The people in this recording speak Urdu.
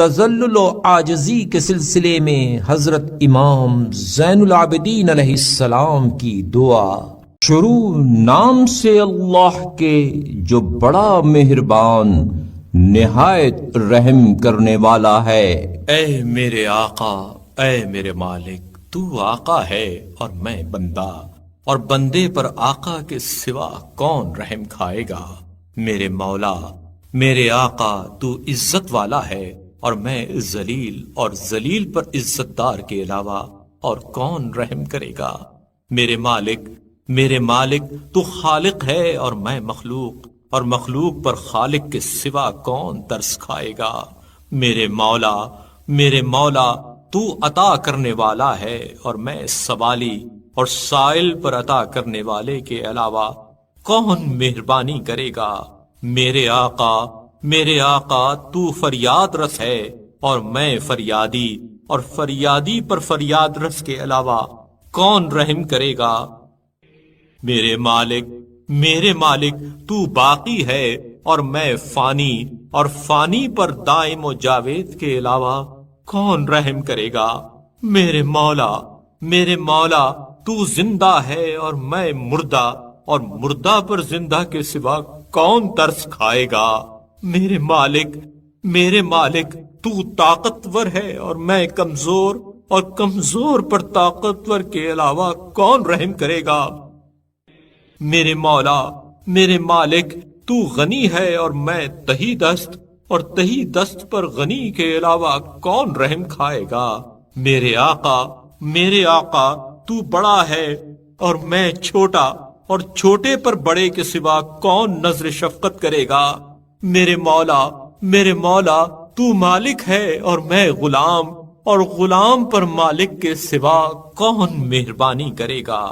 تذلل و عاجزی کے سلسلے میں حضرت امام زین العابدین علیہ السلام کی دعا۔ شروع نام سے اللہ کے جو بڑا مہربان نہایت رحم کرنے والا ہے۔ اے میرے آقا، اے میرے مالک، تو آقا ہے اور میں بندہ، اور بندے پر آقا کے سوا کون رحم کھائے گا۔ میرے مولا، میرے آقا، تو عزت والا ہے اور میں ذلیل، اور ذلیل پر عزت دار کے علاوہ اور کون رحم کرے گا۔ میرے مالک، میرے مالک، تو خالق ہے اور میں مخلوق، اور مخلوق پر خالق کے سوا کون ترس کھائے گا۔ میرے مولا، میرے مولا، تو عطا کرنے والا ہے اور میں سوالی، اور سائل پر عطا کرنے والے کے علاوہ کون مہربانی کرے گا۔ میرے آقا، میرے آقا، تو فریاد رس ہے اور میں فریادی، اور فریادی پر فریاد رس کے علاوہ کون رحم کرے گا۔ میرے مالک، میرے مالک، تو باقی ہے اور میں فانی، اور فانی پر دائم و جاوید کے علاوہ کون رحم کرے گا۔ میرے مولا، میرے مولا، تو زندہ ہے اور میں مردہ، اور مردہ پر زندہ کے سوا کون ترس کھائے گا۔ میرے مالک، میرے مالک، تو طاقتور ہے اور میں کمزور، اور کمزور پر طاقتور کے علاوہ کون رحم کرے گا۔ میرے مولا، میرے مالک، تو غنی ہے اور میں تہی دست، اور تہی دست پر غنی کے علاوہ کون رحم کھائے گا۔ میرے آقا، میرے آقا، تو بڑا ہے اور میں چھوٹا، اور چھوٹے پر بڑے کے سوا کون نظر شفقت کرے گا۔ میرے مولا، میرے مولا، تو مالک ہے اور میں غلام، اور غلام پر مالک کے سوا کون مہربانی کرے گا۔